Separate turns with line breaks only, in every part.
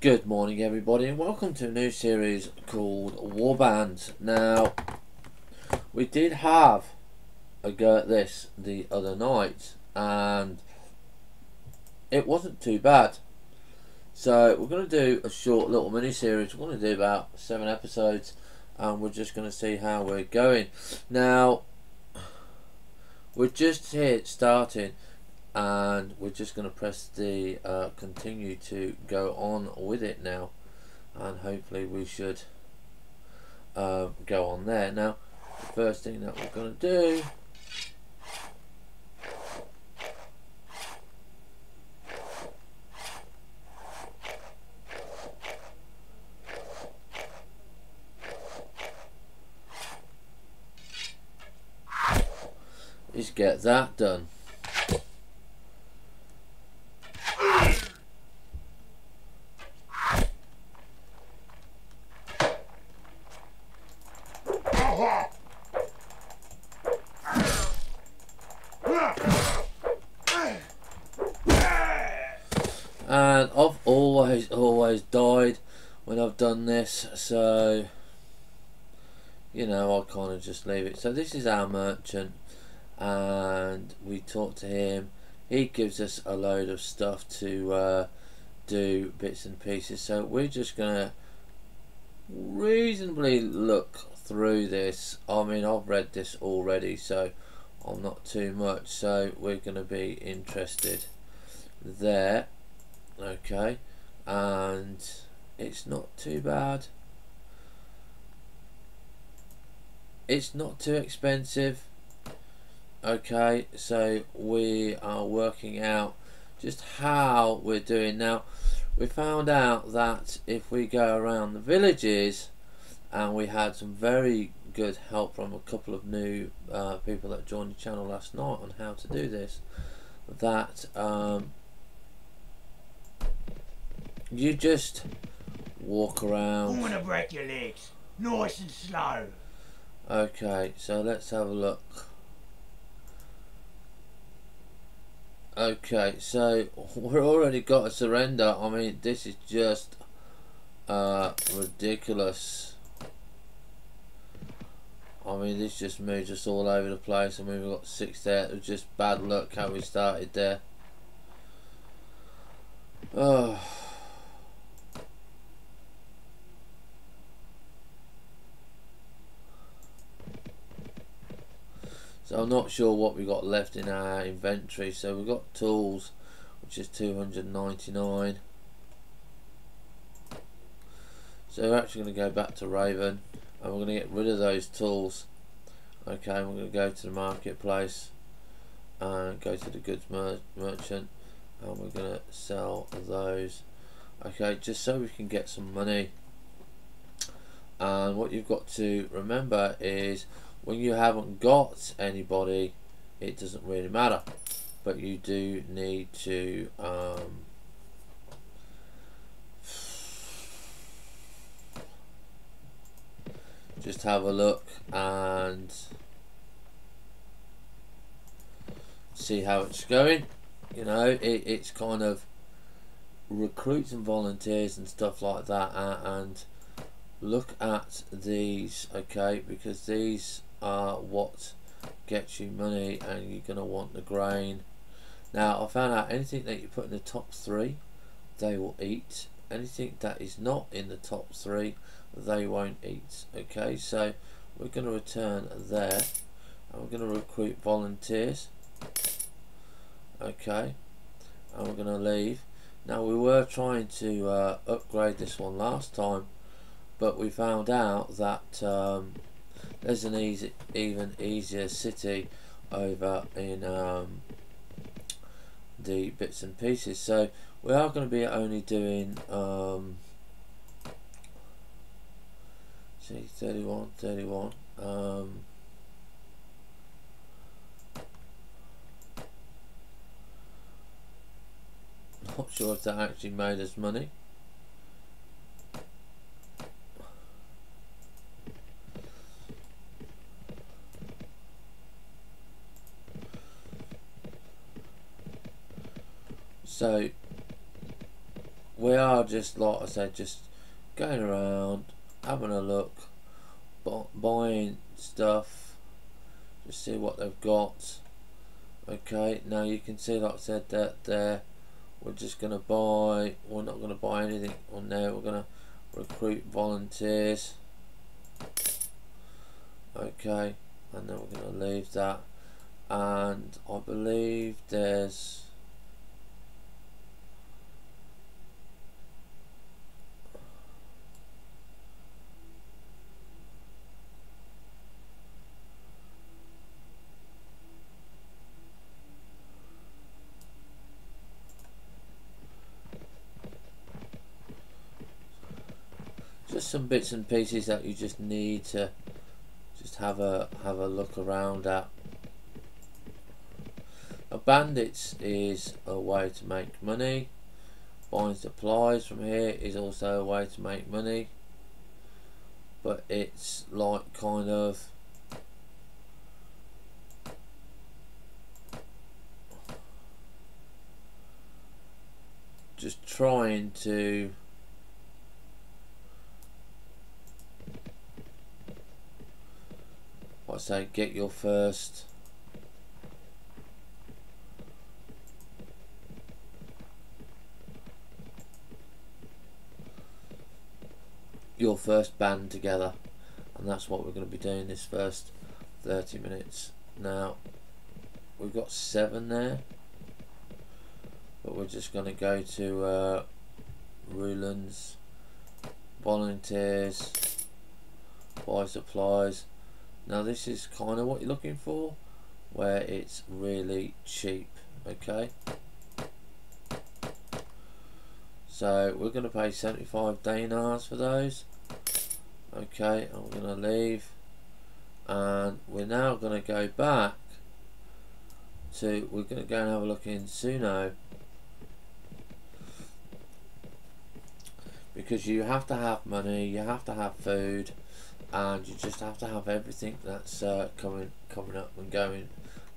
Good morning everybody and welcome to a new series called Warband. Now, we did have a go at this the other night and it wasn't too bad. So we're going to do a short little mini series. We're going to do about 7 episodes and we're just going to see how we're going. Now, we're just here starting and we're just going to press the continue to go on with it now, and hopefully we should go on there. Now the first thing that we're going to do is get that done. And I've always died when I've done this, so you know, I kind of just leave it. So this is our merchant and we talk to him. He gives us a load of stuff to do bits and pieces, so we're just gonna reasonably look through this. I mean, I've read this already, so I'm not too much, so we're gonna be interested there. Okay, and it's not too bad, it's not too expensive. Okay, so we are working out just how we're doing. Now we found out that if we go around the villages, and we had some very good help from a couple of new people that joined the channel last night on how to do this, that you just walk around.
I'm gonna break your legs, nice and slow.
Okay, so let's have a look. Okay, so we're already got a surrender. I mean, this is just ridiculous. I mean, this just moves us all over the place. I mean, we've got 6 there. It was just bad luck how we started there. Oh. So I'm not sure what we got left in our inventory. So we've got tools, which is 299. So we're actually going to go back to Raven and we're going to get rid of those tools. Okay, we're going to go to the marketplace and go to the goods merchant and we're going to sell those. Okay, just so we can get some money. And what you've got to remember is, when you haven't got anybody, it doesn't really matter, but you do need to just have a look and see how it's going. You know, it's kind of recruits and volunteers and stuff like that, and look at these, okay, because these are what gets you money, and you're going to want the grain. Now I found out anything that you put in the top 3 they will eat, anything that is not in the top 3 they won't eat. Okay, so we're going to return there and we're going to recruit volunteers. Okay, and we're going to leave. Now we were trying to upgrade this one last time, but we found out that there's an even easier city over in the bits and pieces. So we are going to be only doing see, 31. Not sure if that actually made us money. So we are just, like I said, just going around, having a look, buying stuff, just see what they've got. Okay, now you can see, like I said, that there, we're just going to buy, we're not going to buy anything on there, we're going to recruit volunteers. Okay, and then we're going to leave that, and I believe there's just some bits and pieces that you just need to just have a look around at. Bandits is a way to make money. Buying supplies from here is also a way to make money, but it's like kind of just trying to I say get your first band together, and that's what we're going to be doing this first 30 minutes. Now we've got 7 there, but we're just going to go to Ruland's volunteers, buy supplies. Now this is kind of what you're looking for, where it's really cheap. Okay, so we're going to pay 75 dinars for those. Okay, I'm going to leave, and we're now going to go back to, we're going to go and have a look in Suno, because you have to have money, you have to have food, and you just have to have everything that's coming up and going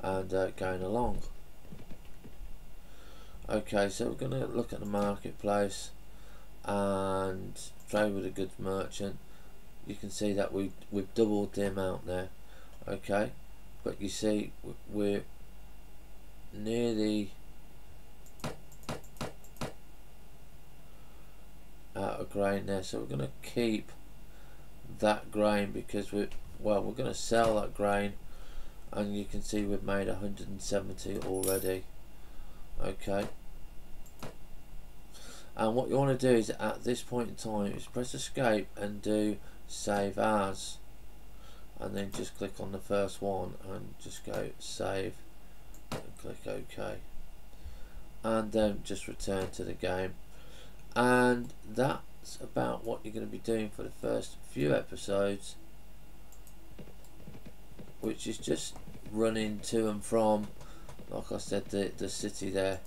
along. Okay, so we're going to look at the marketplace and trade with a goods merchant. You can see that we've doubled the amount there. Okay, but you see we're nearly out of grain there, so we're going to keep that grain because we're going to sell that grain, and you can see we've made 170 already. Okay, and what you want to do is at this point in time is press escape and do save as, and then just click on the first one and just go save and click OK, and then just return to the game. And that's about what you're going to be doing for the first few episodes, which is just running to and from, like I said, the city there.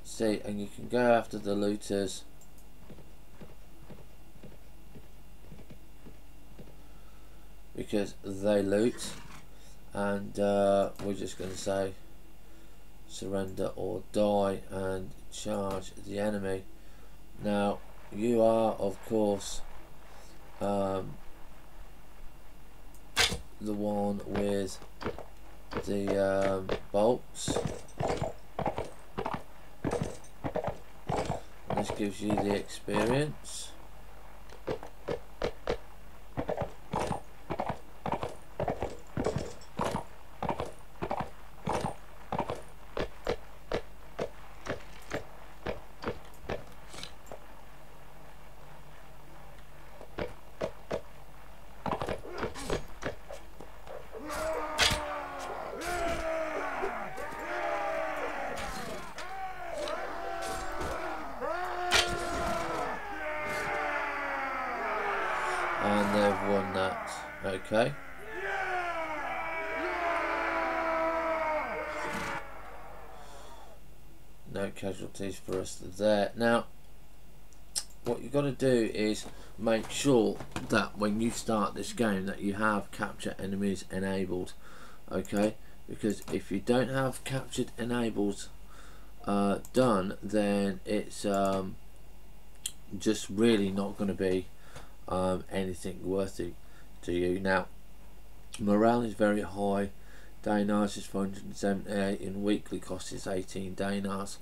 See, and you can go after the looters, because they loot, and we're just going to say surrender or die and charge the enemy. Now you are of course the one with the bolts. This gives you the experience. And they've won that. Okay. No casualties for us there. Now, what you've got to do is make sure that when you start this game that you have capture enemies enabled. Okay, because if you don't have captured enabled done, then it's just really not going to be anything worth it to you. Now, morale is very high. Dinars is 478 and weekly cost is 18 dinars,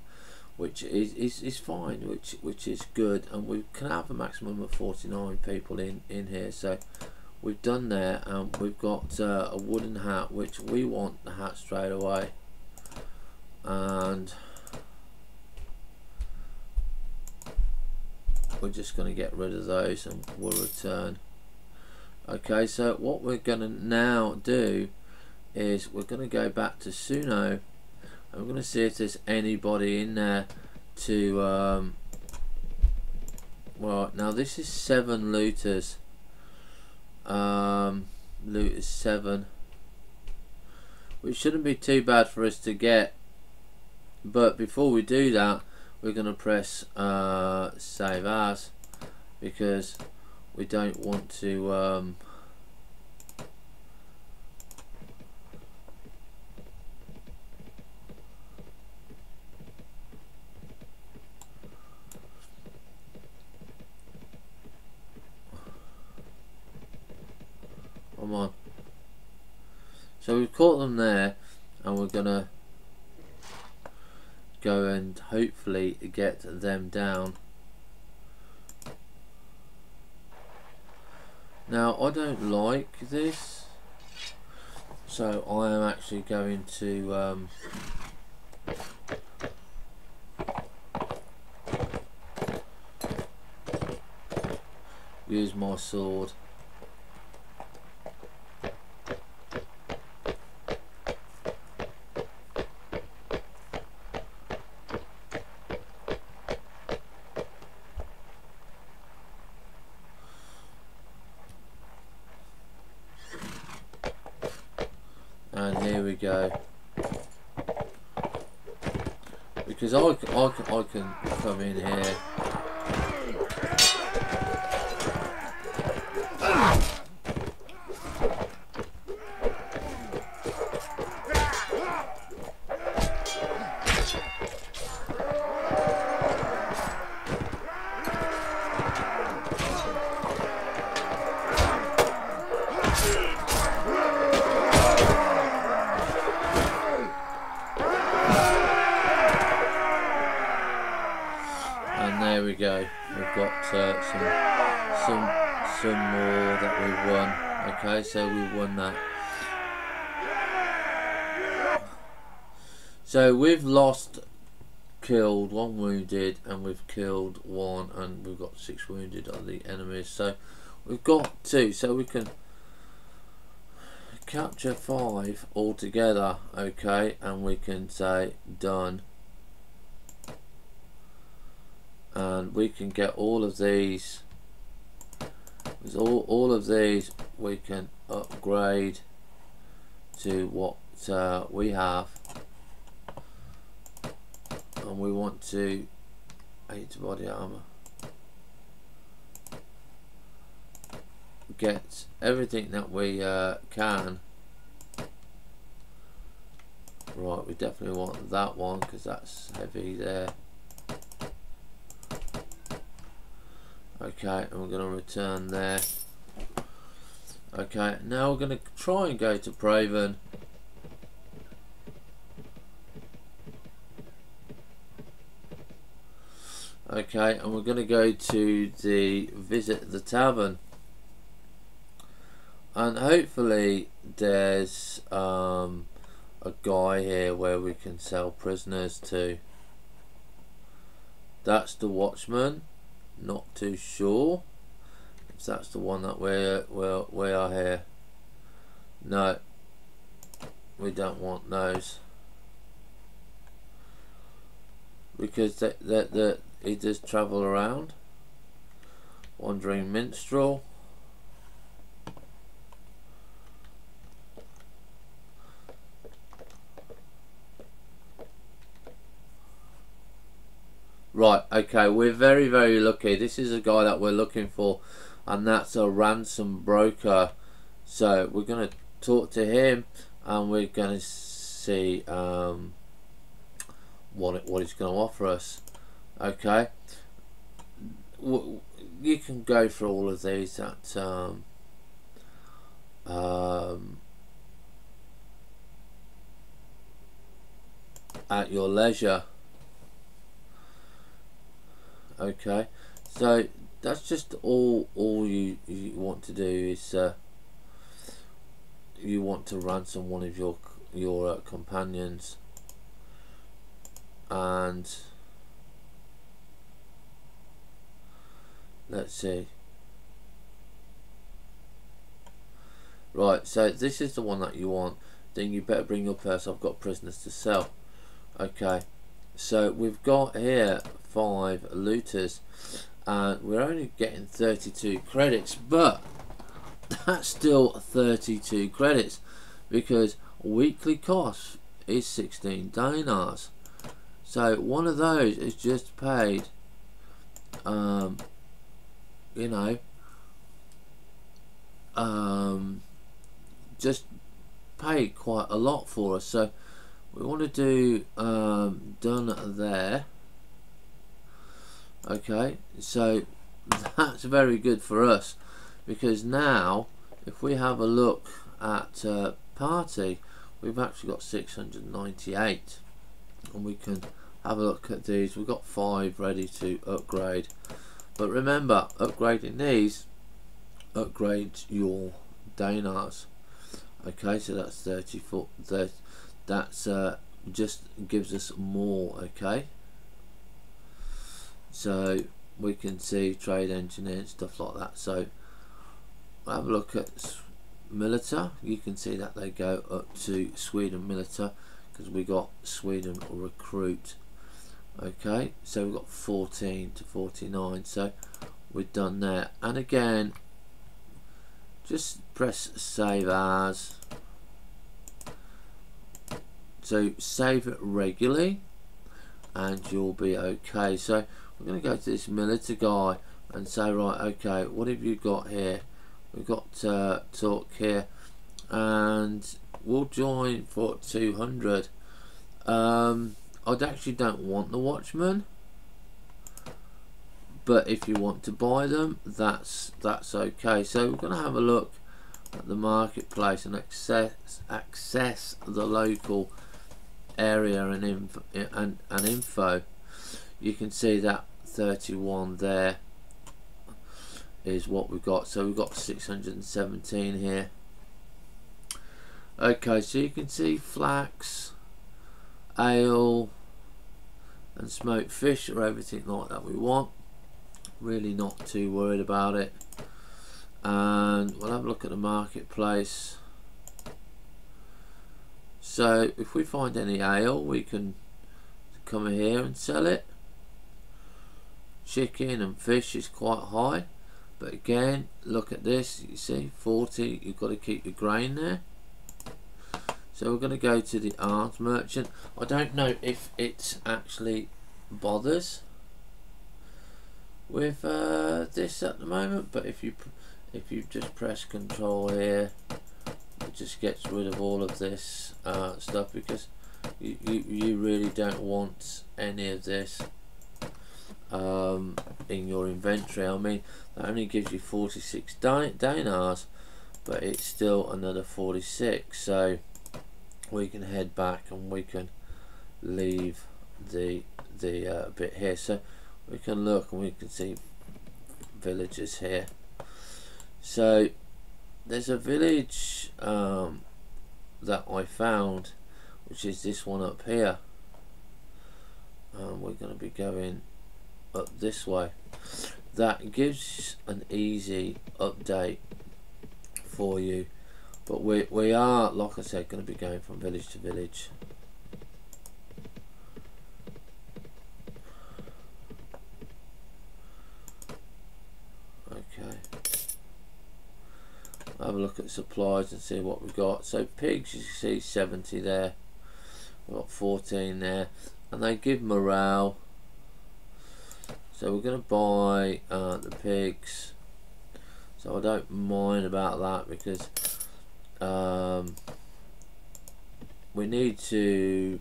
which is fine, which is good, and we can have a maximum of 49 people in here. So we've done there, and we've got a wooden hat, which we want the hat straight away, and we're just going to get rid of those and we'll return. Okay, so what we're going to now do is we're going to go back to Suno, and we're going to see if there's anybody in there to well, now this is 7 looters, looters 7, which shouldn't be too bad for us to get, but before we do that, we're going to press save as, because we don't want to come on. So we've caught them there, and we're gonna go and hopefully get them down. Now, I don't like this, so I am actually going to use my sword. And here we go, because I can come in here. There we go. We've got some more that we've won. Okay, so we won that. So we've killed 1 wounded, and we've killed 1, and we've got 6 wounded on the enemies. So we've got 2, so we can capture 5 altogether. Okay, and we can say done. And we can get all of these. All of these we can upgrade to what we have, and we want to 8 body armor. Get everything that we can. Right, we definitely want that one because that's heavy there. Okay, and we're going to return there. Okay, now we're going to try and go to Praven. Okay, and we're going to go to the visit the tavern, and hopefully there's a guy here where we can sell prisoners to. That's the watchman. Not too sure if that's the one that we are here. No, we don't want those, because he does travel around. Wandering minstrel. Right, okay, we're very, very lucky. This is a guy that we're looking for, and that's a Ransom Broker. So we're going to talk to him, and we're going to see what it's going to offer us. Okay, you can go through all of these at your leisure. Okay, so that's just all you want to do is you want to ransom one of your companions, and let's see. Right, so this is the one that you want. Then you better bring your purse. I've got prisoners to sell. Okay, so we've got here 5 looters, and we're only getting 32 credits, but that's still 32 credits because weekly cost is 16 dinars. So one of those is just paid, you know, just paid quite a lot for us. So we want to do done there. Okay, so that's very good for us, because now if we have a look at party, we've actually got 698, and we can have a look at these. We've got 5 ready to upgrade, but remember, upgrading these upgrades your dinars. Okay, so that's 34. That's just gives us more. Okay, so we can see trade engineer and stuff like that. So have a look at military. You can see that they go up to Sweden military, because we got Sweden recruit. Okay, so we've got 14 to 49, so we're done there. And again, just press save as. So save it regularly and you'll be okay. So we're going to go to this military guy and say, right, okay, what have you got here? We've got talk here, and we'll join for 200. I actually don't want the watchman, but if you want to buy them, that's okay. So we're going to have a look at the marketplace and access the local area and info. You can see that 31 there is what we've got. So we've got 617 here. Okay, so you can see flax, ale and smoked fish are everything like that we want. Really not too worried about it. And we'll have a look at the marketplace. So if we find any ale, we can come here and sell it. Chicken and fish is quite high, but again, look at this. You see 40, you've got to keep your grain there. So we're going to go to the arms merchant. I don't know if it actually bothers with this at the moment, but if you just press control here, it just gets rid of all of this stuff, because you really don't want any of this in your inventory. I mean, that only gives you 46 dinars, but it's still another 46. So we can head back and we can leave the bit here. So we can look and we can see villages here. So there's a village that I found, which is this one up here. We're going to be going up this way. That gives an easy update for you, but we are, like I said, going to be going from village to village. Okay, have a look at supplies and see what we've got. So pigs, you see 70 there, we've got 14 there, and they give morale. So we're going to buy the pigs, so I don't mind about that, because we need to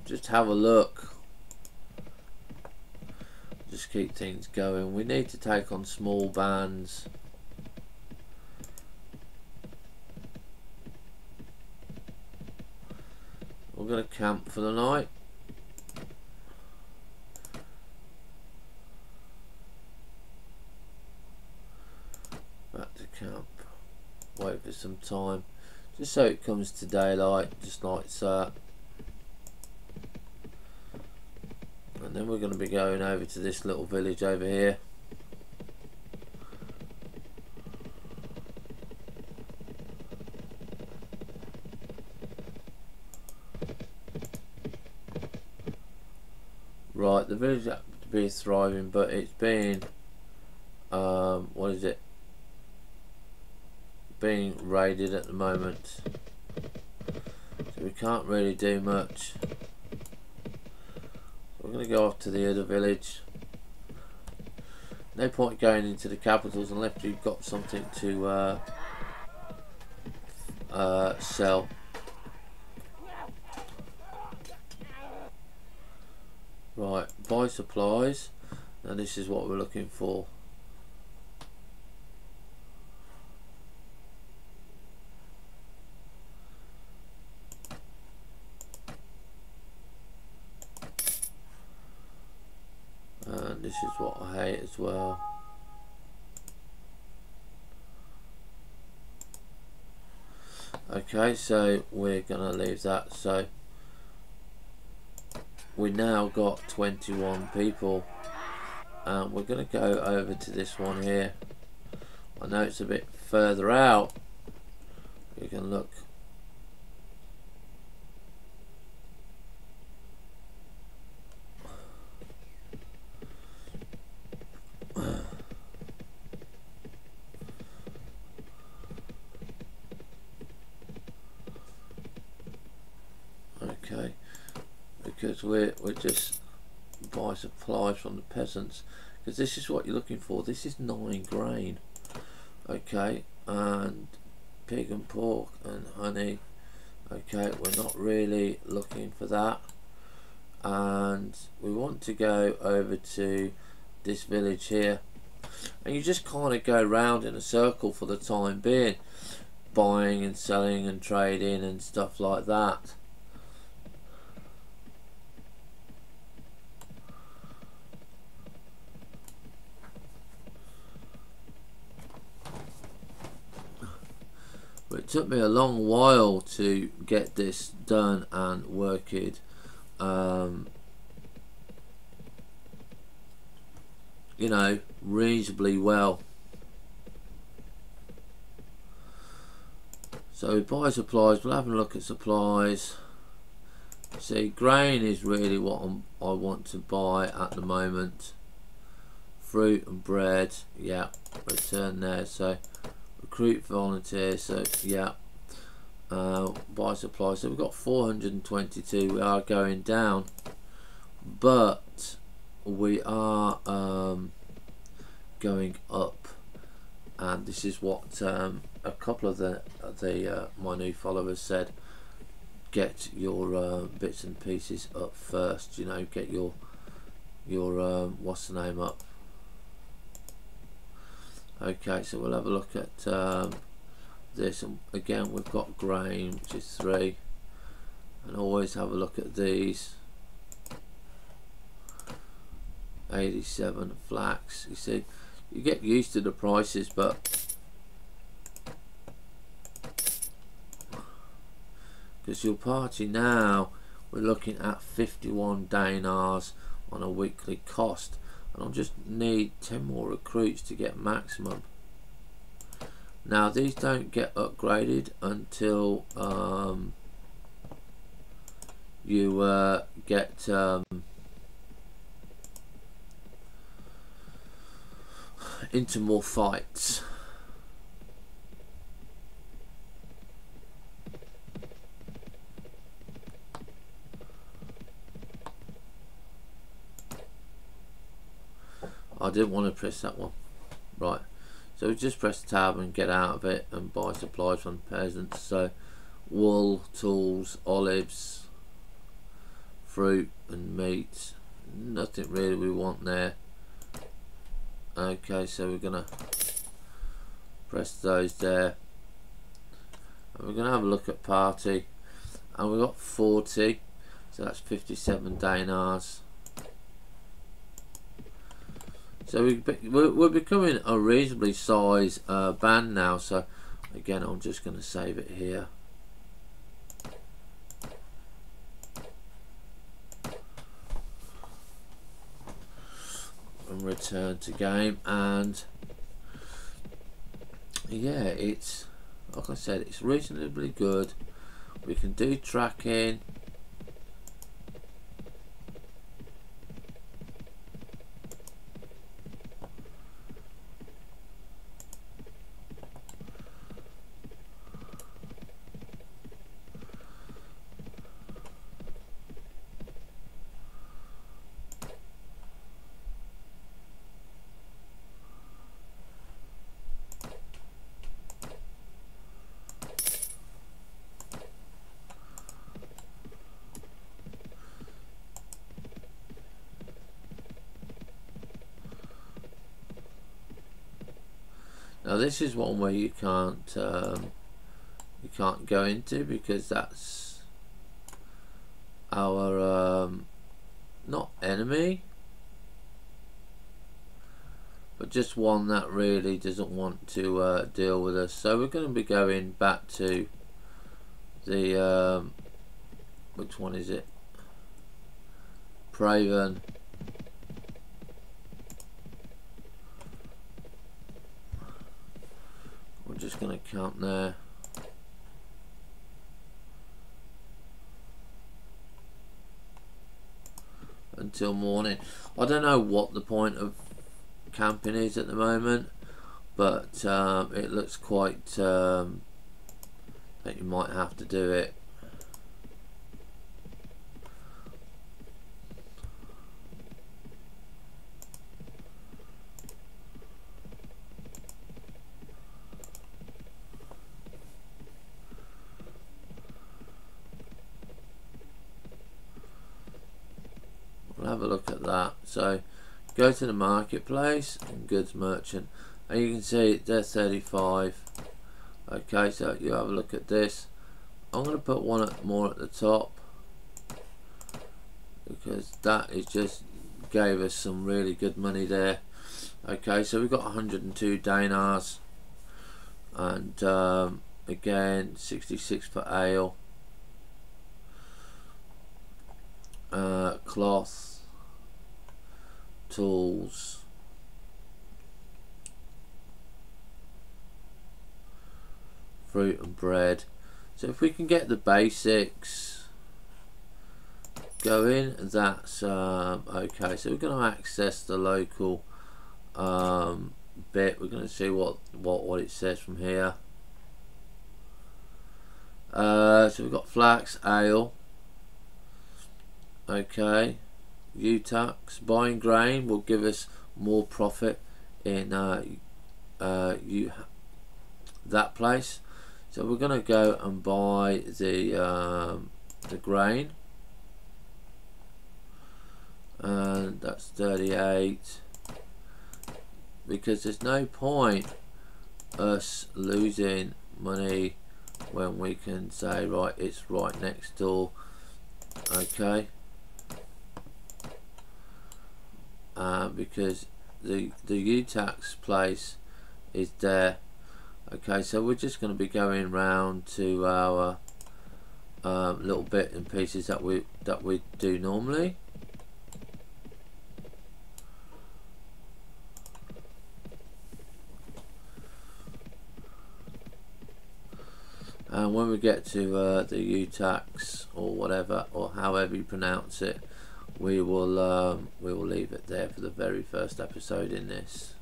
just have a look. Just keep things going. We need to take on small bands. We're going to camp for the night. Back to camp. Wait for some time. Just so it comes to daylight, just like so. And then we're going to be going over to this little village over here. Right, the village happens to be thriving, but it's been, what is it? Being raided at the moment. So we can't really do much. We're going to go off to the other village. No point going into the capitals unless you've got something to sell. Right, buy supplies. Now this is what we're looking for. And this is what I hate as well. Okay, so we're gonna leave that. So we now got 21 people, and we're gonna go over to this one here. I know it's a bit further out. We can look. Okay, because we're just buy supplies from the peasants, because this is what you're looking for. This is 9 grain. Okay, and pig and pork and honey. Okay, we're not really looking for that, and we want to go over to this village here, and you just kind of go round in a circle for the time being, buying and selling and trading and stuff like that. But it took me a long while to get this done and work it, you know, reasonably well. So we buy supplies. We'll have a look at supplies. See, grain is really what I want to buy at the moment. Fruit and bread, yeah, return there. So recruit volunteers, so yeah, buy supplies. So we've got 422. We are going down, but we are going up, and this is what a couple of my new followers said. Get your bits and pieces up first, you know, get your what's the name up. Okay, so we'll have a look at this, and again we've got grain, which is 3, and always have a look at these. 87 flax. You see, you get used to the prices, but because your party now, we're looking at 51 dinars on a weekly cost, and I'll just need 10 more recruits to get maximum. Now these don't get upgraded until you get into more fights. I didn't want to press that one. Right, so we just press tab and get out of it and buy supplies from peasants. So wool, tools, olives, fruit and meat. Nothing really we want there. Okay, so we're gonna press those there, and we're gonna have a look at party, and we've got 40, so that's 57 dinars. So we're becoming a reasonably sized band now. So again, I'm just going to save it here. And return to game. And yeah, it's, like I said, it's reasonably good. We can do tracking. Now this is one where you can't go into, because that's our not enemy, but just one that really doesn't want to deal with us. So we're going to be going back to the which one is it? Praven. We're just going to camp there. Until morning. I don't know what the point of camping is at the moment, but it looks quite that you might have to do it. We'll have a look at that. So go to the marketplace and goods merchant, and you can see they're 35. Okay, so you have a look at this. I'm going to put one more at the top, because that is just gave us some really good money there. Okay, so we've got 102 dinars, and again 66 for ale, cloth, tools, fruit and bread. So if we can get the basics going, that's okay. So we're going to access the local bit. We're going to see what it says from here. So we've got flax, ale. Okay, UTAX. Buying grain will give us more profit in that place. So we're going to go and buy the grain, and that's 38, because there's no point us losing money when we can say, right, it's right next door. Okay, because the UTAX place is there. Okay, so we're just going to be going round to our little bit and pieces that we do normally. And when we get to the UTAX or whatever, or however you pronounce it, we will leave it there for the very first episode in this.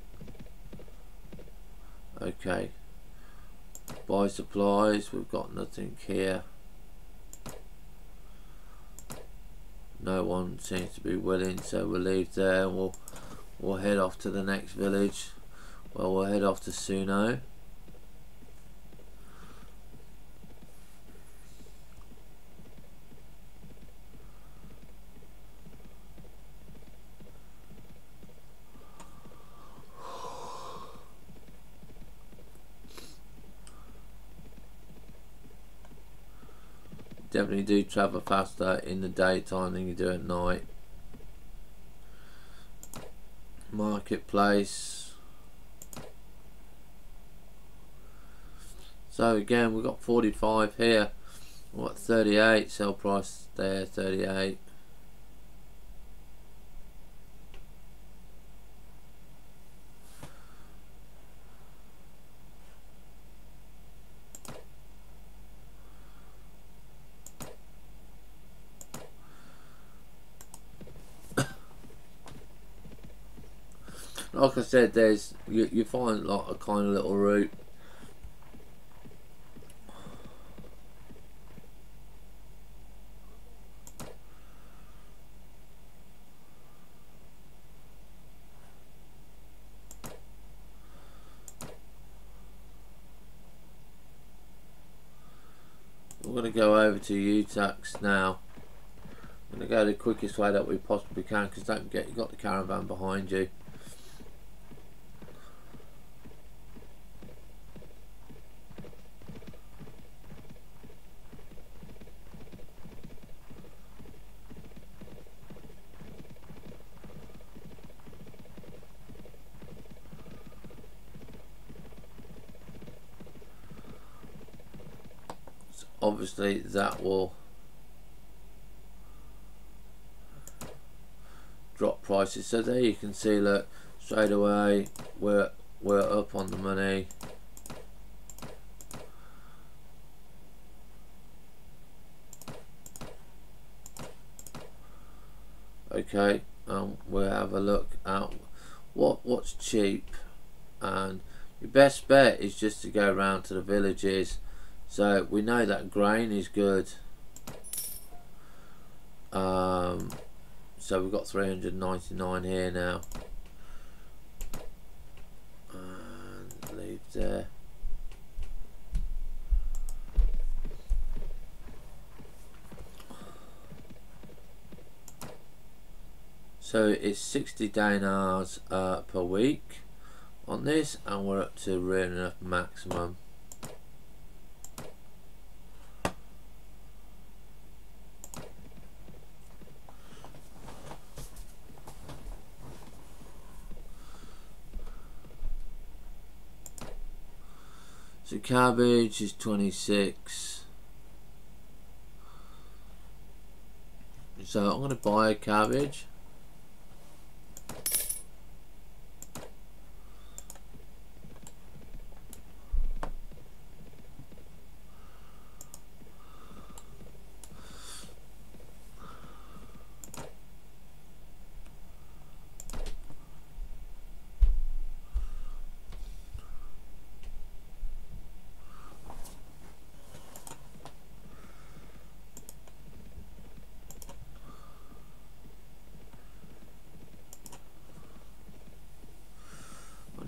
Okay. Buy supplies, we've got nothing here. No one seems to be willing, so we'll leave there, and we'll head off to the next village. Well, we'll head off to Suno. definitely do travel faster in the daytime than you do at night. Marketplace. So again, we've got 45 here. What, 38, sell price there, 38. Like I said, there's you find like a kind of little route. We're going to go over to UTAX now. I'm going to go the quickest way that we possibly can, because don't forget you've got the caravan behind you. Obviously that will drop prices, so there you can see, look, straight away we're up on the money. Okay, we'll have a look at what's cheap, and your best bet is just to go around to the villages. So we know that grain is good. So we've got 399 here now. And leave there. So it's 60 dinars per week on this, and we're up to real enough maximum. So cabbage is 26. So I'm going to buy a cabbage.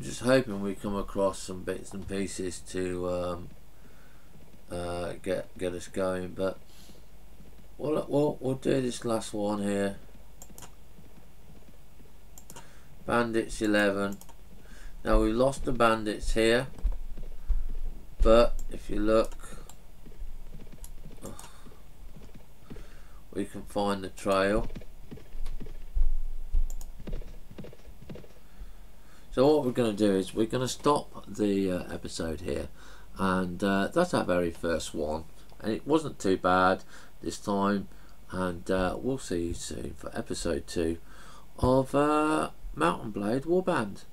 Just hoping we come across some bits and pieces to get us going, but we'll do this last one here. Bandits 11. Now we lost the bandits here, but if you look, we can find the trail. So what we're going to do is we're going to stop the episode here, and that's our very first one, and it wasn't too bad this time, and we'll see you soon for episode 2 of Mountain Blade Warband.